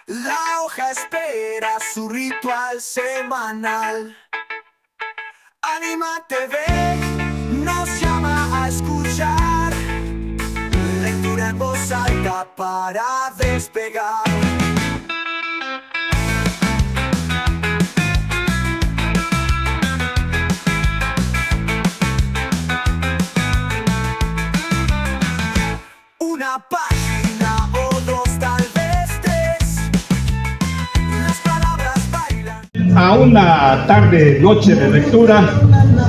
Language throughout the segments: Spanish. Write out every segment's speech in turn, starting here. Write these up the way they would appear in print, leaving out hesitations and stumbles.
La hoja espera su ritual semanal. Anímate, ve, nos llama a escuchar. Lectura en voz alta para despegar. Una página o dos, tal vez tres. Las palabras bailan. A una tarde, noche de lectura,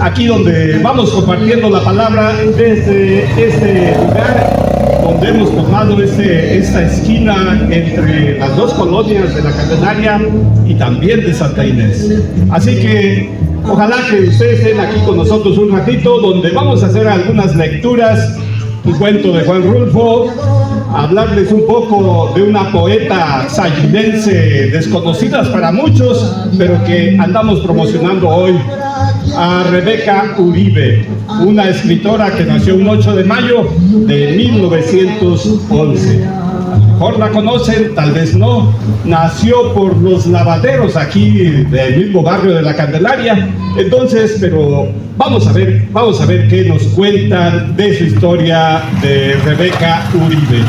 aquí donde vamos compartiendo la palabra desde este lugar donde hemos tomado esta esquina entre las dos colonias de la Candelaria y también de Santa Inés. Así que ojalá que ustedes estén aquí con nosotros un ratito, donde vamos a hacer algunas lecturas, un cuento de Juan Rulfo, hablarles un poco de una poeta sayulense desconocidas para muchos, pero que andamos promocionando hoy, a Rebeca Uribe, una escritora que nació un 8 de mayo de 1911. A lo mejor la conocen, tal vez no. Nació por los lavaderos aquí del mismo barrio de la Candelaria. Entonces, pero vamos a ver qué nos cuentan de su historia de Rebeca Uribe.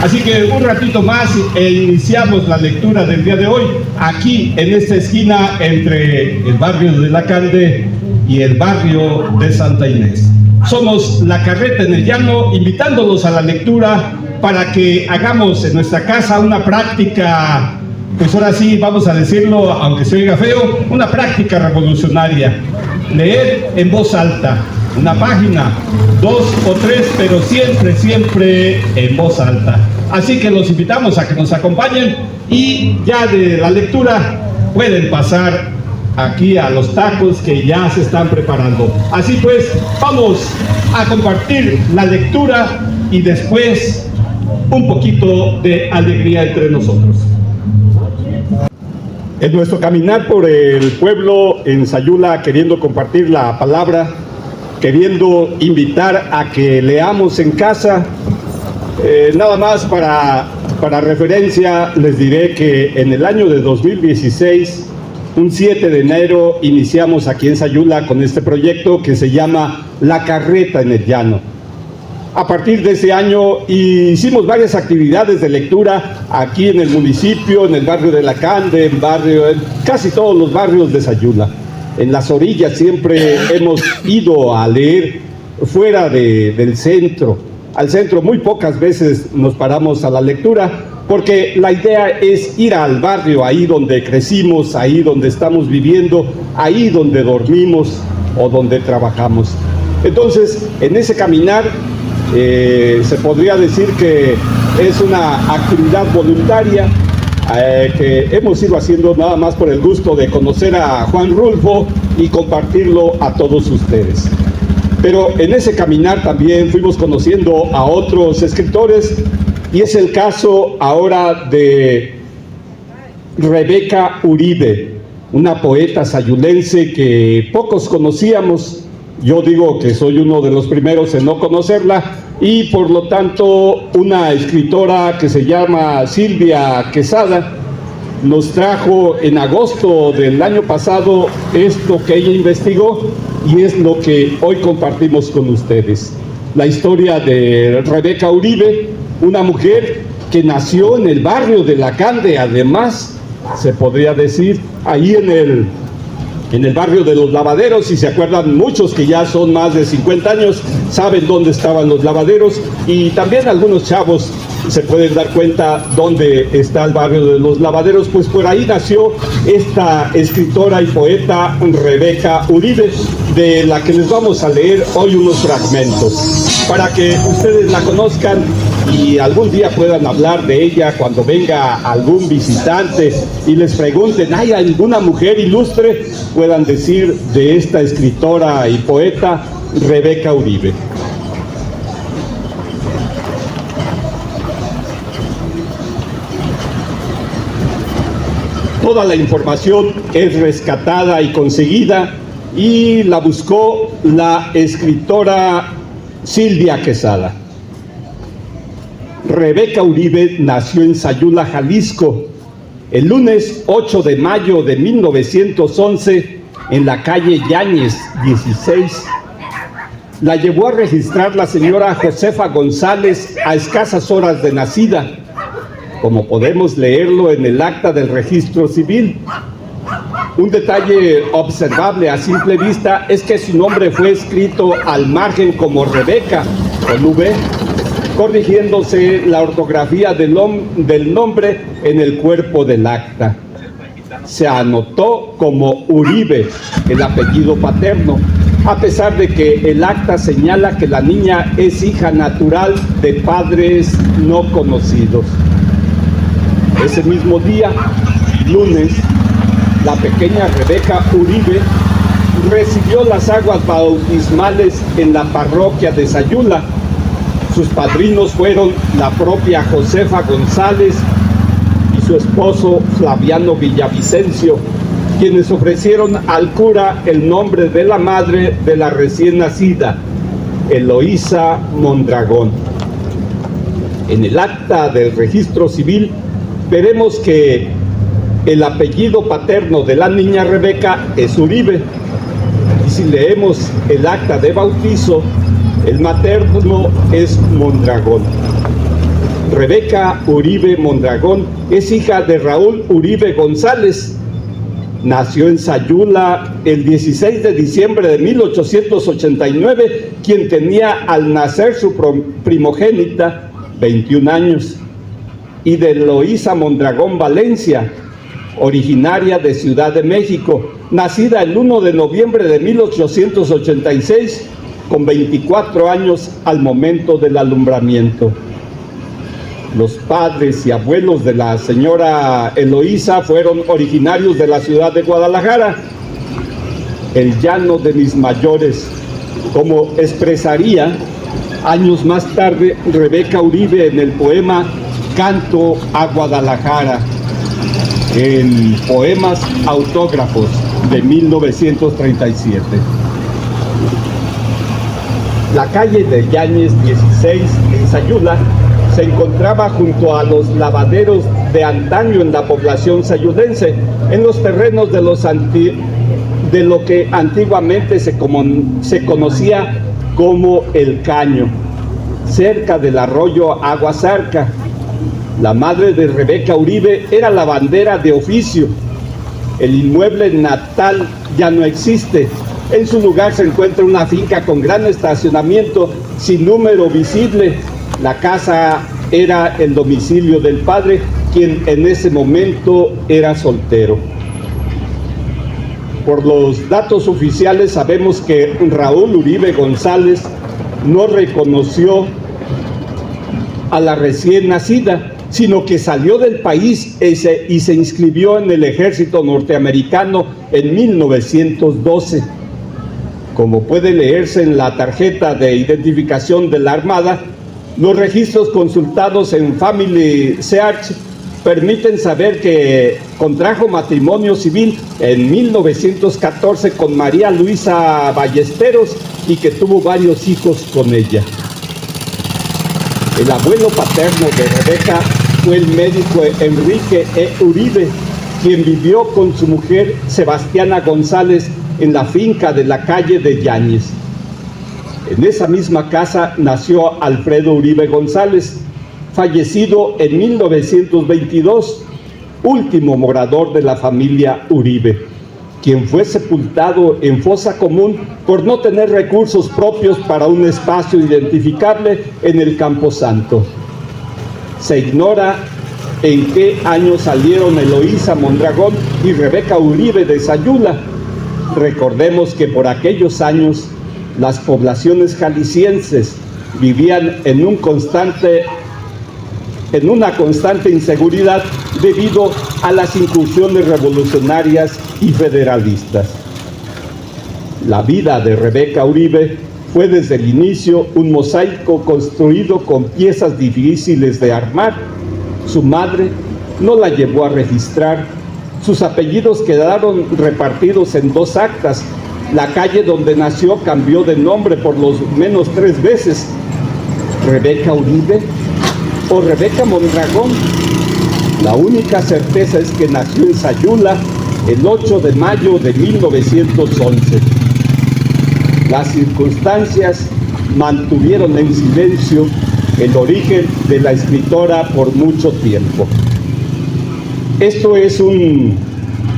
Así que un ratito más e iniciamos la lectura del día de hoy, aquí en esta esquina entre el barrio de la Cande y el barrio de Santa Inés. Somos La Carreta en el Llano, invitándolos a la lectura para que hagamos en nuestra casa una práctica, pues ahora sí vamos a decirlo, aunque se oiga feo, una práctica revolucionaria. Leer en voz alta, una página, dos o tres, pero siempre en voz alta. Así que los invitamos a que nos acompañen y ya de la lectura pueden pasar aquí a los tacos que ya se están preparando. Así pues, vamos a compartir la lectura y después un poquito de alegría entre nosotros. En nuestro caminar por el pueblo en Sayula, queriendo compartir la palabra, queriendo invitar a que leamos en casa, nada más para referencia, les diré que en el año de 2016, un 7 de enero, iniciamos aquí en Sayula con este proyecto que se llama La Carreta en el Llano. A partir de ese año hicimos varias actividades de lectura aquí en el municipio, en el barrio de La Cande, en casi todos los barrios de Sayula. En las orillas siempre hemos ido a leer fuera del centro. Al centro muy pocas veces nos paramos a la lectura, porque la idea es ir al barrio, ahí donde crecimos, ahí donde estamos viviendo, ahí donde dormimos o donde trabajamos. Entonces, en ese caminar, se podría decir que es una actividad voluntaria que hemos ido haciendo nada más por el gusto de conocer a Juan Rulfo y compartirlo a todos ustedes. Pero en ese caminar también fuimos conociendo a otros escritores, y es el caso ahora de Rebeca Uribe, una poeta sayulense que pocos conocíamos. Yo digo que soy uno de los primeros en no conocerla, y por lo tanto una escritora que se llama Silvia Quesada nos trajo en agosto del año pasado esto que ella investigó, y es lo que hoy compartimos con ustedes. La historia de Rebeca Uribe, una mujer que nació en el barrio de La Cande, además, se podría decir, ahí en el barrio de los lavaderos. Si se acuerdan, muchos que ya son más de 50 años saben dónde estaban los lavaderos, y también algunos chavos se pueden dar cuenta dónde está el barrio de los lavaderos, pues por ahí nació esta escritora y poeta Rebeca Uribe, de la que les vamos a leer hoy unos fragmentos, para que ustedes la conozcan y algún día puedan hablar de ella cuando venga algún visitante y les pregunten, ¿hay alguna mujer ilustre? Puedan decir de esta escritora y poeta Rebeca Uribe. Toda la información es rescatada y conseguida, y la buscó la escritora Silvia Quesada. Rebeca Uribe nació en Sayula, Jalisco, El lunes 8 de mayo de 1911, en la calle Yáñez 16, la llevó a registrar la señora Josefa González a escasas horas de nacida, como podemos leerlo en el acta del registro civil. Un detalle observable a simple vista es que su nombre fue escrito al margen como Rebeca, con V, corrigiéndose la ortografía del nombre en el cuerpo del acta. Se anotó como Uribe, el apellido paterno, a pesar de que el acta señala que la niña es hija natural de padres no conocidos. Ese mismo día, lunes, la pequeña Rebeca Uribe recibió las aguas bautismales en la parroquia de Sayula. Sus padrinos fueron la propia Josefa González y su esposo Flaviano Villavicencio, quienes ofrecieron al cura el nombre de la madre de la recién nacida, Eloísa Mondragón. En el acta del registro civil veremos que el apellido paterno de la niña Rebeca es Uribe, y si leemos el acta de bautizo, el materno es Mondragón. Rebeca Uribe Mondragón es hija de Raúl Uribe González. Nació en Sayula el 16 de diciembre de 1889, quien tenía al nacer su primogénita 21 años, y de Eloísa Mondragón Valencia, originaria de Ciudad de México, nacida el 1 de noviembre de 1886, con 24 años al momento del alumbramiento. Los padres y abuelos de la señora Eloísa fueron originarios de la ciudad de Guadalajara, el llano de mis mayores, como expresaría años más tarde Rebeca Uribe en el poema Canto a Guadalajara, en Poemas Autógrafos de 1937. La calle de Yáñez 16 en Sayula se encontraba junto a los lavaderos de antaño en la población sayulense, en los terrenos de lo que antiguamente se conocía como El Caño, cerca del arroyo Aguasarca. La madre de Rebeca Uribe era lavandera de oficio. El inmueble natal ya no existe. En su lugar se encuentra una finca con gran estacionamiento sin número visible. La casa era el domicilio del padre, quien en ese momento era soltero. Por los datos oficiales sabemos que Raúl Uribe González no reconoció a la recién nacida, sino que salió del país y se inscribió en el ejército norteamericano en 1912. Como puede leerse en la tarjeta de identificación de la Armada, los registros consultados en Family Search permiten saber que contrajo matrimonio civil en 1914 con María Luisa Ballesteros y que tuvo varios hijos con ella. El abuelo paterno de Rebeca fue el médico Enrique E. Uribe, quien vivió con su mujer Sebastiana González en la finca de la calle de Yáñez. En esa misma casa nació Alfredo Uribe González, fallecido en 1922, último morador de la familia Uribe, quien fue sepultado en fosa común por no tener recursos propios para un espacio identificable en el Camposanto. Se ignora en qué año salieron Eloísa Mondragón y Rebeca Uribe de Sayula. Recordemos que por aquellos años las poblaciones jaliscienses vivían en una constante inseguridad debido a las incursiones revolucionarias y federalistas. La vida de Rebeca Uribe fue desde el inicio un mosaico construido con piezas difíciles de armar. Su madre no la llevó a registrar. Sus apellidos quedaron repartidos en 2 actas. La calle donde nació cambió de nombre por lo menos 3 veces. Rebeca Uribe o Rebeca Mondragón. La única certeza es que nació en Sayula el 8 de mayo de 1911. Las circunstancias mantuvieron en silencio el origen de la escritora por mucho tiempo. Esto es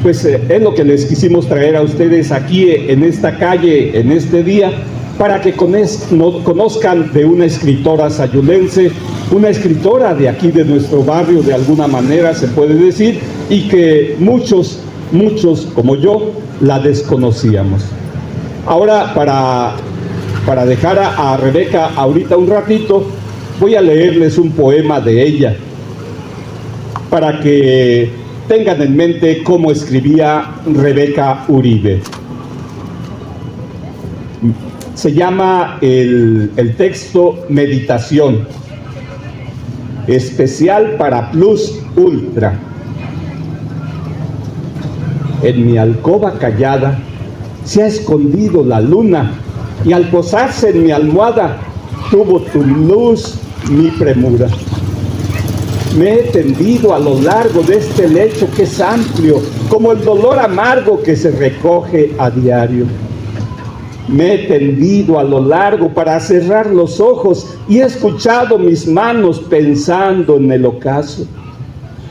es lo que les quisimos traer a ustedes aquí en esta calle, en este día, para que conozcan de una escritora sayulense, una escritora de aquí de nuestro barrio, de alguna manera se puede decir, y que muchos como yo la desconocíamos. Ahora, para dejar a Rebeca ahorita un ratito, voy a leerles un poema de ella, para que tengan en mente cómo escribía Rebeca Uribe. Se llama el texto Meditación, especial para Plus Ultra. En mi alcoba callada se ha escondido la luna, y al posarse en mi almohada tuvo tu luz mi premura. Me he tendido a lo largo de este lecho que es amplio, como el dolor amargo que se recoge a diario. Me he tendido a lo largo para cerrar los ojos y he escuchado mis manos pensando en el ocaso.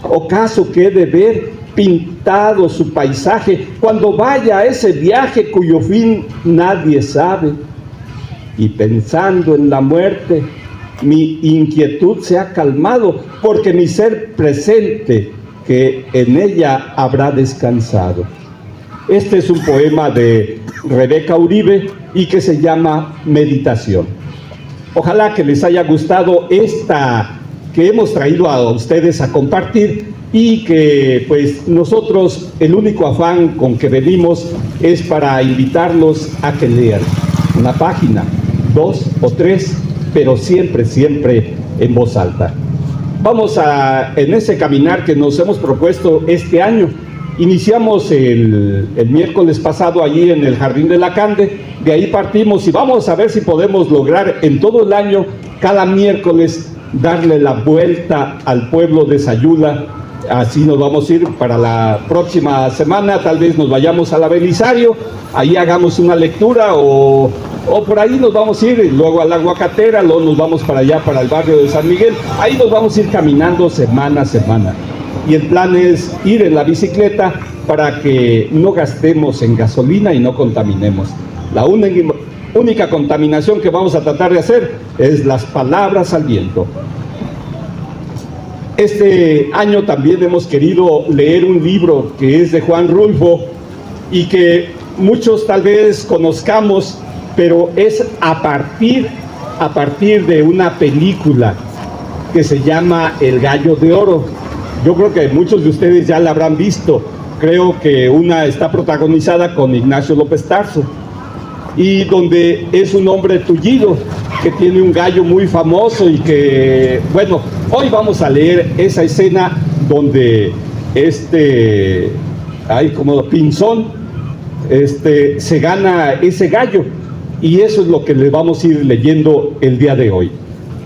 Ocaso que he de ver pintado su paisaje cuando vaya a ese viaje cuyo fin nadie sabe. Y pensando en la muerte, mi inquietud se ha calmado, porque mi ser presente que en ella habrá descansado. Este es un poema de Rebeca Uribe y que se llama Meditación. Ojalá que les haya gustado esta que hemos traído a ustedes a compartir, y que pues nosotros el único afán con que venimos es para invitarlos a que lean una página, 2 o 3, pero siempre en voz alta. Vamos en ese caminar que nos hemos propuesto este año. Iniciamos el miércoles pasado allí en el Jardín de la Cande, de ahí partimos y vamos a ver si podemos lograr en todo el año, cada miércoles, darle la vuelta al pueblo de Sayula. Así nos vamos a ir para la próxima semana, tal vez nos vayamos a la Belisario, ahí hagamos una lectura o por ahí nos vamos a ir, y luego a la Aguacatera, luego nos vamos para allá, para el barrio de San Miguel. Ahí nos vamos a ir caminando semana a semana. Y el plan es ir en la bicicleta para que no gastemos en gasolina y no contaminemos. La única contaminación que vamos a tratar de hacer es las palabras al viento. Este año también hemos querido leer un libro que es de Juan Rulfo y que muchos tal vez conozcamos, pero es a partir de una película que se llama El Gallo de Oro. Yo creo que muchos de ustedes ya la habrán visto. Creo que una está protagonizada con Ignacio López Tarso, y donde es un hombre tullido que tiene un gallo muy famoso y que, bueno, hoy vamos a leer esa escena donde como Pinzón, se gana ese gallo, y eso es lo que le vamos a ir leyendo el día de hoy.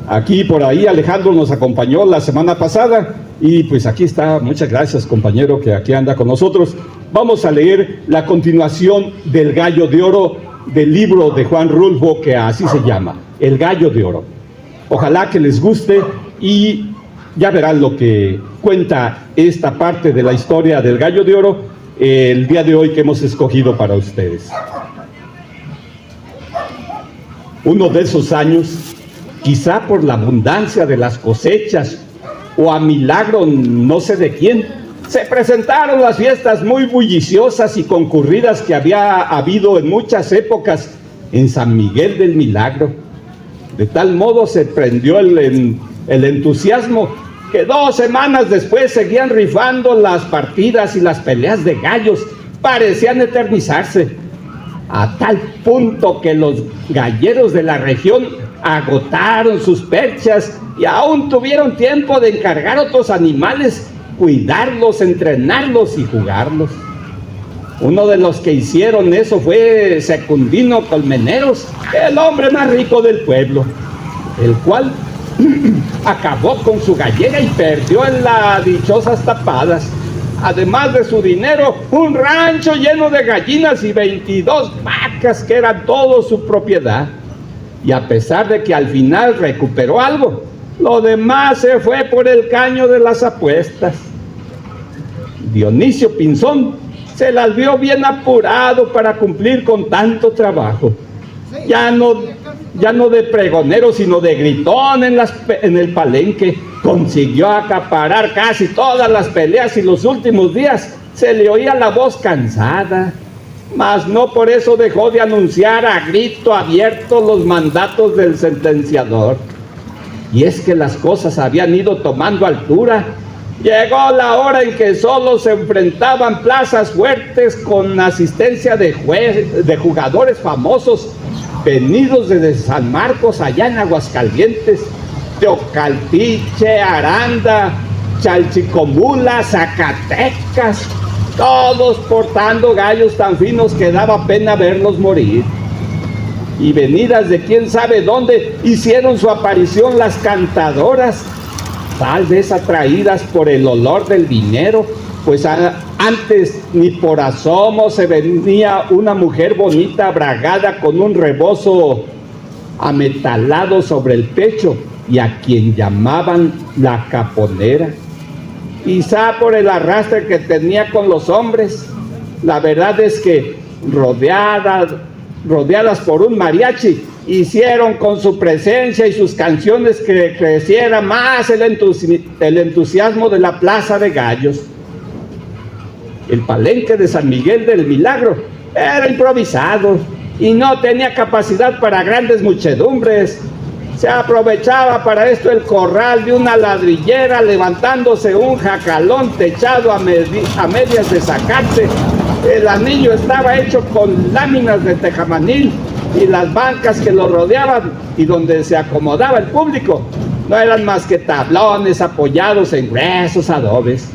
Aquí por ahí Alejandro nos acompañó la semana pasada y pues aquí está. Muchas gracias, compañero, que aquí anda con nosotros. Vamos a leer la continuación del Gallo de Oro, del libro de Juan Rulfo, que así se llama, El Gallo de Oro. Ojalá que les guste y ya verán lo que cuenta esta parte de la historia del Gallo de Oro el día de hoy que hemos escogido para ustedes. Uno de esos años, quizá por la abundancia de las cosechas o a milagro no sé de quién, se presentaron las fiestas muy bulliciosas y concurridas que había habido en muchas épocas en San Miguel del Milagro. De tal modo se prendió el entusiasmo que 2 semanas después seguían rifando las partidas y las peleas de gallos. Parecían eternizarse, a tal punto que los galleros de la región agotaron sus perchas y aún tuvieron tiempo de encargar otros animales, cuidarlos, entrenarlos y jugarlos. Uno de los que hicieron eso fue Secundino Colmeneros, el hombre más rico del pueblo, el cual acabó con su gallega y perdió en las dichosas tapadas. Además de su dinero, un rancho lleno de gallinas y 22 vacas que eran todo su propiedad. Y a pesar de que al final recuperó algo, lo demás se fue por el caño de las apuestas. Dionisio Pinzón se las vio bien apurado para cumplir con tanto trabajo. Ya no de pregonero, sino de gritón en el palenque. Consiguió acaparar casi todas las peleas y los últimos días se le oía la voz cansada. Mas no por eso dejó de anunciar a grito abierto los mandatos del sentenciador. Y es que las cosas habían ido tomando altura. Llegó la hora en que solo se enfrentaban plazas fuertes con asistencia de jugadores famosos venidos desde San Marcos, allá en Aguascalientes, Teocaltiche, Aranda, Chalchicomula, Zacatecas, todos portando gallos tan finos que daba pena verlos morir. Y venidas de quién sabe dónde hicieron su aparición las cantadoras, tal vez atraídas por el olor del dinero, pues antes ni por asomo se venía una mujer bonita bragada con un rebozo ametalado sobre el pecho y a quien llamaban la caponera. Quizá por el arrastre que tenía con los hombres. La verdad es que rodeadas por un mariachi, hicieron con su presencia y sus canciones que creciera más el entusiasmo de la Plaza de Gallos. El palenque de San Miguel del Milagro era improvisado y no tenía capacidad para grandes muchedumbres. Se aprovechaba para esto el corral de una ladrillera, levantándose un jacalón techado a medias de zacate. El anillo estaba hecho con láminas de tejamanil y las bancas que lo rodeaban y donde se acomodaba el público no eran más que tablones apoyados en gruesos adobes.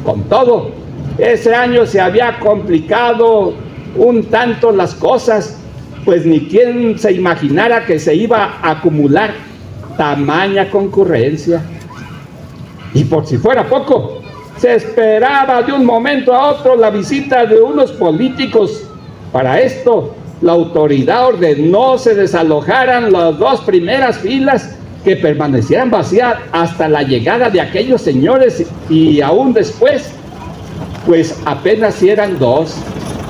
Con todo, ese año se había complicado un tanto las cosas, pues ni quien se imaginara que se iba a acumular tamaña concurrencia. Y por si fuera poco, se esperaba de un momento a otro la visita de unos políticos. Para esto, la autoridad ordenó se desalojaran las dos primeras filas, que permanecieran vacías hasta la llegada de aquellos señores, y aún después, pues apenas si eran dos,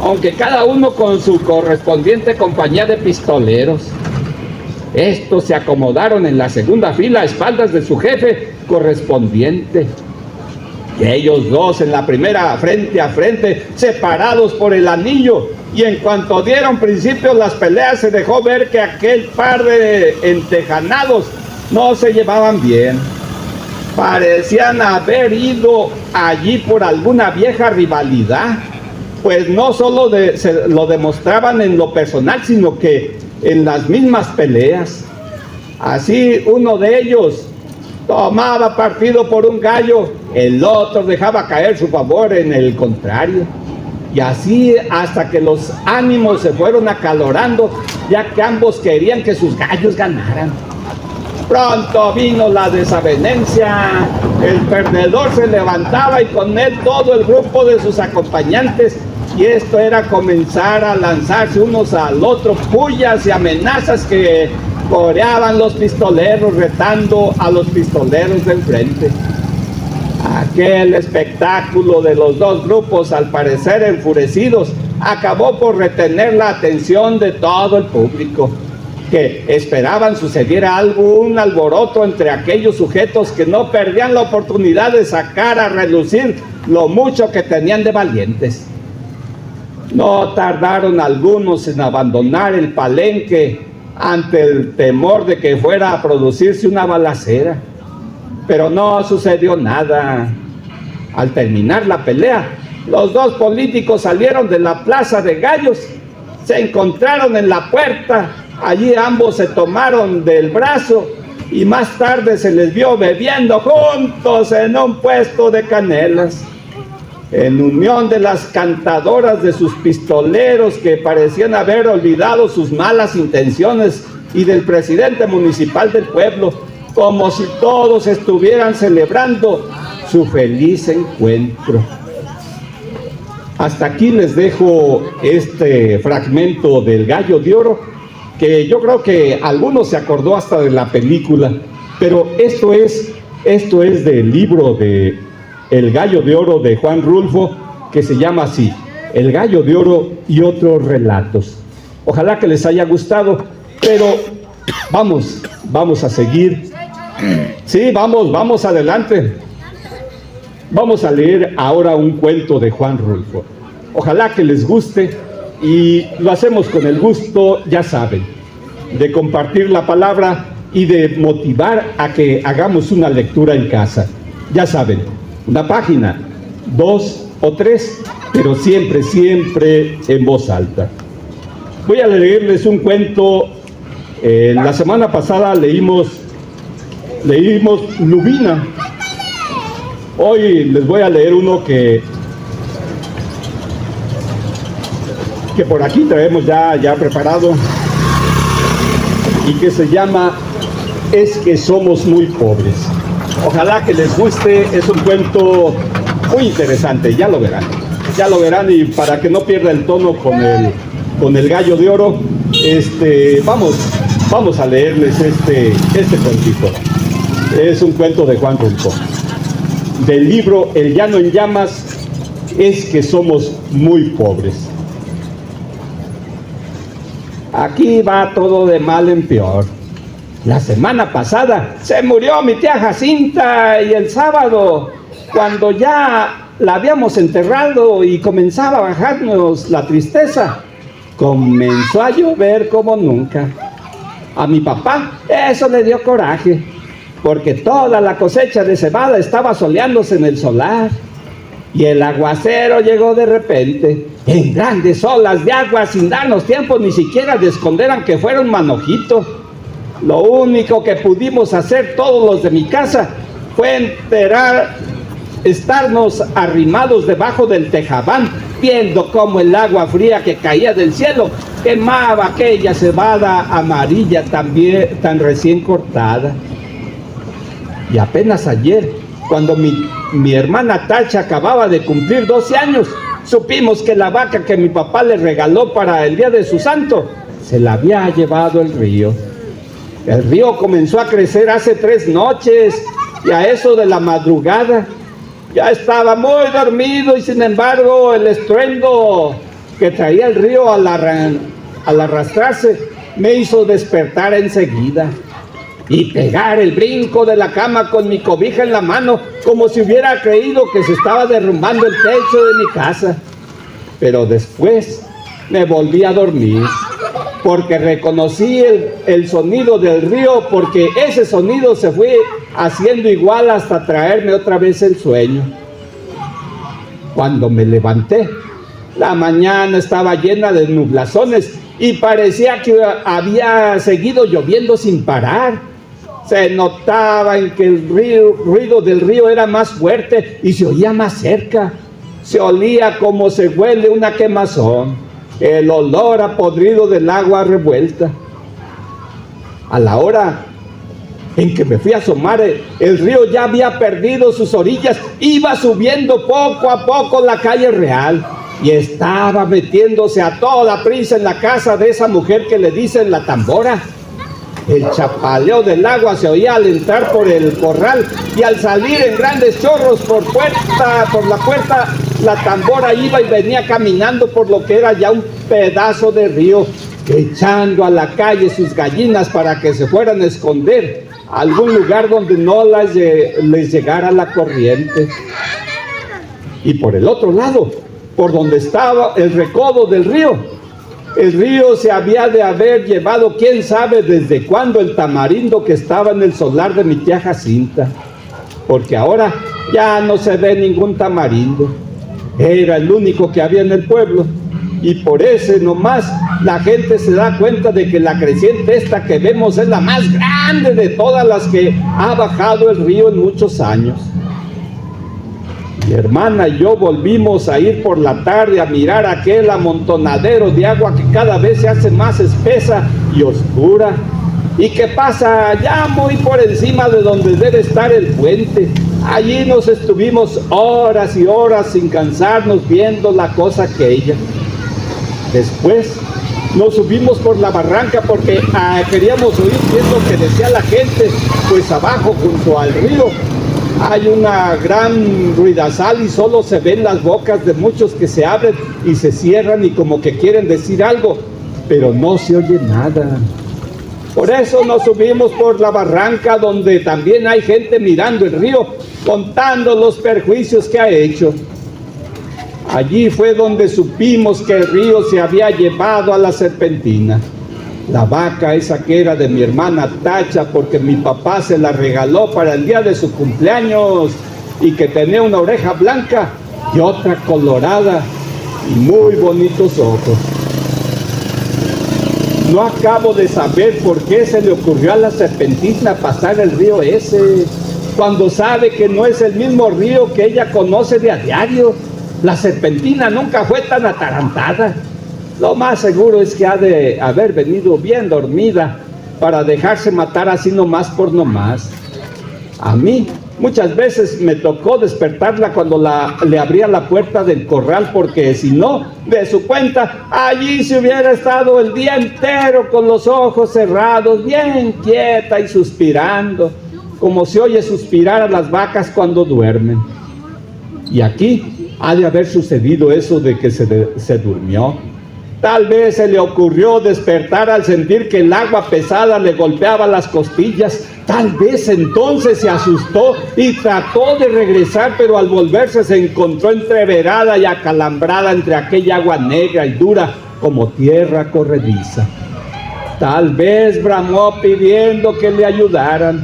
aunque cada uno con su correspondiente compañía de pistoleros. Estos se acomodaron en la segunda fila a espaldas de su jefe correspondiente. Y ellos dos en la primera, frente a frente, separados por el anillo. Y en cuanto dieron principio las peleas, se dejó ver que aquel par de entejanados no se llevaban bien. Parecían haber ido allí por alguna vieja rivalidad, pues no solo se lo demostraban en lo personal, sino que en las mismas peleas. Así uno de ellos tomaba partido por un gallo, el otro dejaba caer su favor en el contrario. Y así hasta que los ánimos se fueron acalorando, ya que ambos querían que sus gallos ganaran. Pronto vino la desavenencia, el perdedor se levantaba y con él todo el grupo de sus acompañantes, y esto era comenzar a lanzarse unos al otro pullas y amenazas que coreaban los pistoleros, retando a los pistoleros del frente. Aquel espectáculo de los dos grupos, al parecer enfurecidos, acabó por retener la atención de todo el público, que esperaban sucediera algún alboroto entre aquellos sujetos que no perdían la oportunidad de sacar a relucir lo mucho que tenían de valientes. No tardaron algunos en abandonar el palenque ante el temor de que fuera a producirse una balacera, pero no sucedió nada. Al terminar la pelea, los dos políticos salieron de la Plaza de Gallos, se encontraron en la puerta. Allí ambos se tomaron del brazo y más tarde se les vio bebiendo juntos en un puesto de canelas. En unión de las cantadoras de sus pistoleros, que parecían haber olvidado sus malas intenciones, y del presidente municipal del pueblo, como si todos estuvieran celebrando su feliz encuentro. Hasta aquí les dejo este fragmento del Gallo de Oro, que yo creo que algunos se acordó hasta de la película, pero esto es del libro de El Gallo de Oro de Juan Rulfo, que se llama así, El Gallo de Oro y otros relatos. Ojalá que les haya gustado, pero vamos a seguir. Sí, vamos adelante. Vamos a leer ahora un cuento de Juan Rulfo. Ojalá que les guste y lo hacemos con el gusto, ya saben, de compartir la palabra y de motivar a que hagamos una lectura en casa. Ya saben, una página, 2 o 3, pero siempre en voz alta. Voy a leerles un cuento. La semana pasada leímos Lubina. Hoy les voy a leer uno que por aquí traemos ya preparado y que se llama Es que somos muy pobres. Ojalá que les guste, es un cuento muy interesante, ya lo verán y para que no pierda el tono con el Gallo de Oro, vamos a leerles este cuentito. Es un cuento de Juan Rulfo, del libro El Llano en Llamas, Es que somos muy pobres. Aquí va todo de mal en peor. La semana pasada se murió mi tía Jacinta y el sábado, cuando ya la habíamos enterrado y comenzaba a bajarnos la tristeza, comenzó a llover como nunca. A mi papá eso le dio coraje, porque toda la cosecha de cebada estaba soleándose en el solar. Y el aguacero llegó de repente, en grandes olas de agua, sin darnos tiempo ni siquiera de esconder aunque fuera un manojito. Lo único que pudimos hacer todos los de mi casa fue estarnos arrimados debajo del tejabán, viendo cómo el agua fría que caía del cielo quemaba aquella cebada amarilla tan recién cortada. Y apenas ayer, cuando mi hermana Tacha acababa de cumplir 12 años, supimos que la vaca que mi papá le regaló para el día de su santo se la había llevado el río. El río comenzó a crecer hace 3 noches y a eso de la madrugada ya estaba muy dormido, y sin embargo el estruendo que traía el río al arrastrarse me hizo despertar enseguida y pegar el brinco de la cama con mi cobija en la mano, como si hubiera creído que se estaba derrumbando el techo de mi casa. Pero después me volví a dormir, porque reconocí el sonido del río, porque ese sonido se fue haciendo igual hasta traerme otra vez el sueño. Cuando me levanté, la mañana estaba llena de nublazones y parecía que había seguido lloviendo sin parar. Se notaba en que el ruido del río era más fuerte y se oía más cerca. Se olía como se huele una quemazón, el olor a podrido del agua revuelta. A la hora en que me fui a asomar, el río ya había perdido sus orillas, iba subiendo poco a poco la calle real y estaba metiéndose a toda prisa en la casa de esa mujer que le dicen la Tambora. El chapaleo del agua se oía al entrar por el corral y al salir en grandes chorros por la puerta, la Tambora iba y venía caminando por lo que era ya un pedazo de río, echando a la calle sus gallinas para que se fueran a esconder a algún lugar donde no les llegara la corriente. Y por el otro lado, por donde estaba el recodo del río, el río se había de haber llevado quién sabe desde cuándo el tamarindo que estaba en el solar de mi tía Jacinta, porque ahora ya no se ve ningún tamarindo. Era el único que había en el pueblo, y por ese nomás la gente se da cuenta de que la creciente esta que vemos es la más grande de todas las que ha bajado el río en muchos años. Mi hermana y yo volvimos a ir por la tarde a mirar aquel amontonadero de agua que cada vez se hace más espesa y oscura, y que pasa ya muy por encima de donde debe estar el puente. Allí nos estuvimos horas y horas sin cansarnos viendo la cosa aquella. Después nos subimos por la barranca porque queríamos oír bien lo que decía la gente, pues abajo junto al río hay una gran ruidazal y solo se ven las bocas de muchos que se abren y se cierran y como que quieren decir algo, pero no se oye nada. Por eso nos subimos por la barranca donde también hay gente mirando el río, contando los perjuicios que ha hecho. Allí fue donde supimos que el río se había llevado a la serpentina. La vaca esa que era de mi hermana Tacha, porque mi papá se la regaló para el día de su cumpleaños y que tenía una oreja blanca y otra colorada y muy bonitos ojos. No acabo de saber por qué se le ocurrió a la serpentina pasar el río ese, cuando sabe que no es el mismo río que ella conoce de a diario. La serpentina nunca fue tan atarantada. Lo más seguro es que ha de haber venido bien dormida para dejarse matar así nomás por nomás. A mí muchas veces me tocó despertarla cuando le abría la puerta del corral, porque si no, de su cuenta, allí se hubiera estado el día entero con los ojos cerrados, bien quieta y suspirando, como se oye suspirar a las vacas cuando duermen. Y aquí ha de haber sucedido eso de que se durmió. Tal vez se le ocurrió despertar al sentir que el agua pesada le golpeaba las costillas. Tal vez entonces se asustó y trató de regresar, pero al volverse se encontró entreverada y acalambrada entre aquella agua negra y dura como tierra corrediza. Tal vez bramó pidiendo que le ayudaran.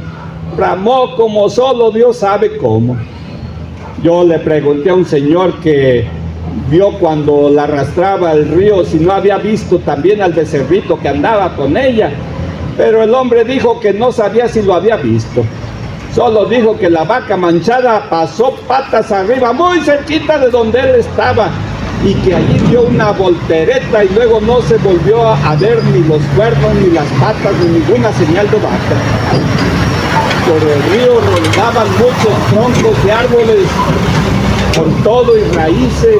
Bramó como solo Dios sabe cómo. Yo le pregunté a un señor que vio cuando la arrastraba el río si no había visto también al becerrito que andaba con ella, pero el hombre dijo que no sabía si lo había visto. Solo dijo que la vaca manchada pasó patas arriba muy cerquita de donde él estaba y que allí dio una voltereta y luego no se volvió a ver ni los cuernos, ni las patas, ni ninguna señal de vaca. Por el río rondaban muchos troncos de árboles con todo y raíces,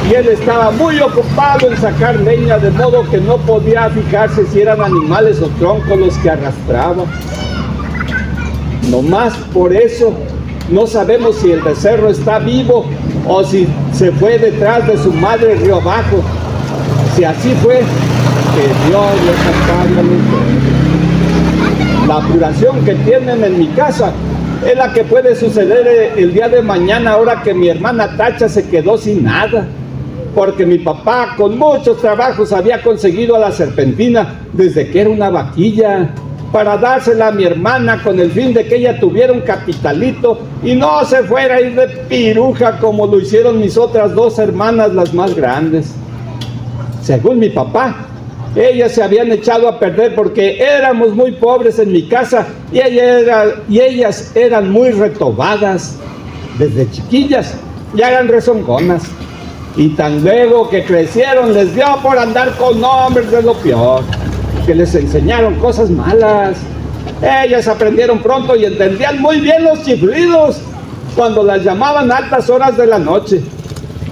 y él estaba muy ocupado en sacar leña, de modo que no podía fijarse si eran animales o troncos los que arrastraba. Nomás por eso no sabemos si el becerro está vivo o si se fue detrás de su madre río abajo. Si así fue, que Dios los ampare. La apuración que tienen en mi casa es la que puede suceder el día de mañana, ahora que mi hermana Tacha se quedó sin nada, porque mi papá con muchos trabajos había conseguido a la serpentina desde que era una vaquilla, para dársela a mi hermana con el fin de que ella tuviera un capitalito y no se fuera a ir de piruja como lo hicieron mis otras dos hermanas, las más grandes. Según mi papá, ellas se habían echado a perder porque éramos muy pobres en mi casa y ellas eran muy retobadas. Desde chiquillas ya eran rezongonas. Y tan luego que crecieron les dio por andar con hombres de lo peor, que les enseñaron cosas malas. Ellas aprendieron pronto y entendían muy bien los chiflidos cuando las llamaban a altas horas de la noche.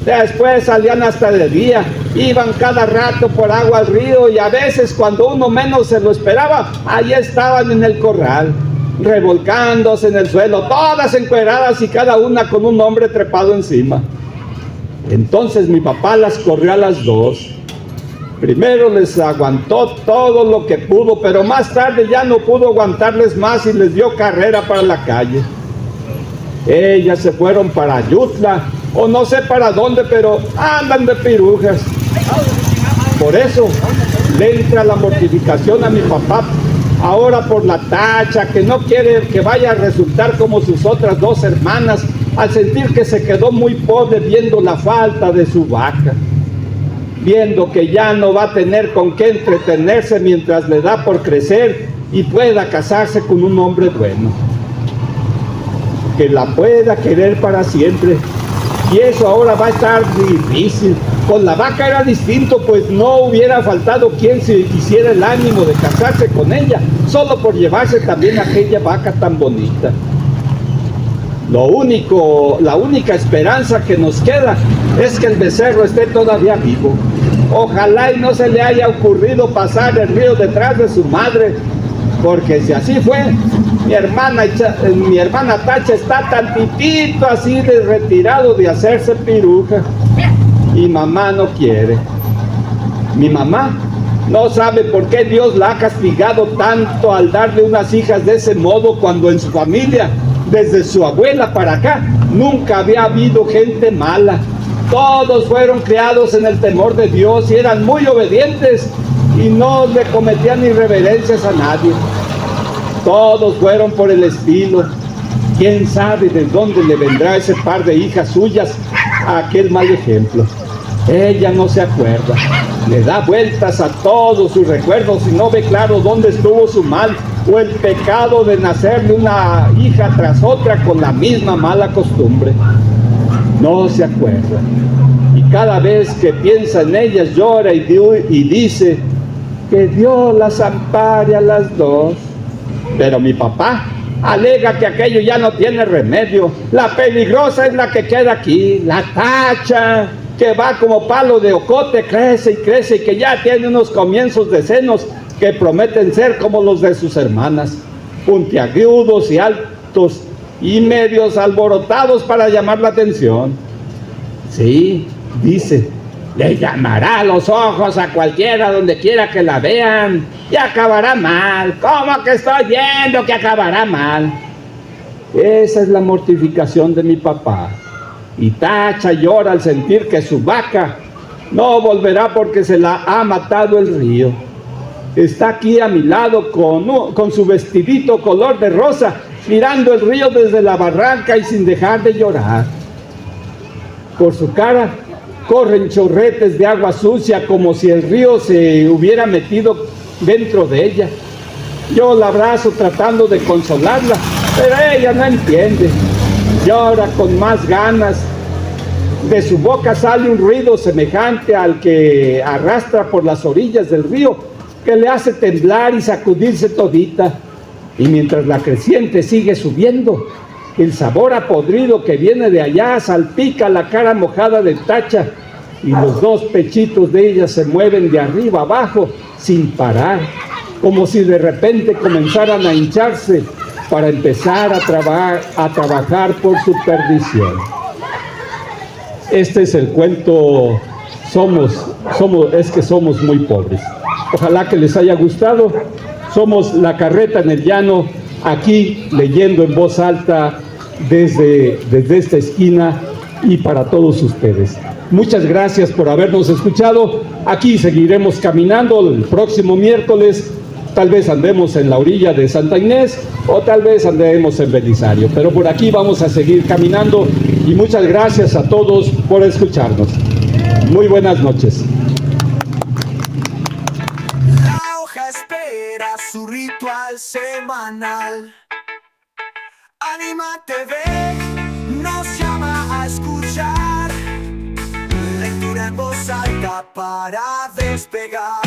Después salían hasta de día, iban cada rato por agua al río y a veces cuando uno menos se lo esperaba, allí estaban en el corral, revolcándose en el suelo, todas encueradas y cada una con un hombre trepado encima. Entonces mi papá las corrió a las dos. Primero les aguantó todo lo que pudo, pero más tarde ya no pudo aguantarles más y les dio carrera para la calle. Ellas se fueron para Ayutla, o no sé para dónde, pero andan de pirujas. Por eso le entra la mortificación a mi papá ahora por la Tacha, que no quiere que vaya a resultar como sus otras dos hermanas, al sentir que se quedó muy pobre viendo la falta de su vaca, viendo que ya no va a tener con qué entretenerse mientras le da por crecer y pueda casarse con un hombre bueno, que la pueda querer para siempre. Y eso ahora va a estar difícil, Con la vaca era distinto, pues no hubiera faltado quien se hiciera el ánimo de casarse con ella, solo por llevarse también aquella vaca tan bonita. La única esperanza que nos queda es que el becerro esté todavía vivo. Ojalá y no se le haya ocurrido pasar el río detrás de su madre, porque si así fue, mi hermana Tacha está tantitito así de retirado de hacerse piruja. Y mamá no quiere. Mi mamá no sabe por qué Dios la ha castigado tanto al darle unas hijas de ese modo, cuando en su familia, desde su abuela para acá, nunca había habido gente mala. Todos fueron criados en el temor de Dios y eran muy obedientes y no le cometían irreverencias a nadie. Todos fueron por el estilo. ¿Quién sabe de dónde le vendrá ese par de hijas suyas a aquel mal ejemplo? Ella no se acuerda, le da vueltas a todos sus recuerdos y no ve claro dónde estuvo su mal o el pecado de nacerle una hija tras otra con la misma mala costumbre. No se acuerda, y cada vez que piensa en ellas llora y dice que Dios las ampare a las dos. Pero mi papá alega que aquello ya no tiene remedio. La peligrosa es la que queda aquí, la Tacha, que va como palo de ocote, crece y que ya tiene unos comienzos de senos que prometen ser como los de sus hermanas, puntiagudos y altos y medios alborotados para llamar la atención. Sí, dice, le llamará los ojos a cualquiera donde quiera que la vean y acabará mal. ¿Cómo que estoy viendo que acabará mal? Esa es la mortificación de mi papá. Y Tacha llora al sentir que su vaca no volverá porque se la ha matado el río. Está aquí a mi lado con su vestidito color de rosa, mirando el río desde la barranca y sin dejar de llorar. Por su cara corren chorretes de agua sucia como si el río se hubiera metido dentro de ella. Yo la abrazo tratando de consolarla, pero ella no entiende. Llora con más ganas. De su boca sale un ruido semejante al que arrastra por las orillas del río, que le hace temblar y sacudirse todita. Y mientras la creciente sigue subiendo, el sabor a podrido que viene de allá salpica la cara mojada de Tacha, y los dos pechitos de ella se mueven de arriba abajo sin parar, como si de repente comenzaran a hincharse para empezar a trabajar por su perdición. Este es el cuento Es que somos muy pobres. Ojalá que les haya gustado. Somos La Carreta en el Llano, aquí leyendo en voz alta desde esta esquina y para todos ustedes. Muchas gracias por habernos escuchado. Aquí seguiremos caminando el próximo miércoles. Tal vez andemos en la orilla de Santa Inés o tal vez andemos en Belisario, pero por aquí vamos a seguir caminando y muchas gracias a todos por escucharnos. Muy buenas noches. La hoja espera su ritual semanal. Anima TV nos llama a escuchar. Lectura en voz alta para despegar.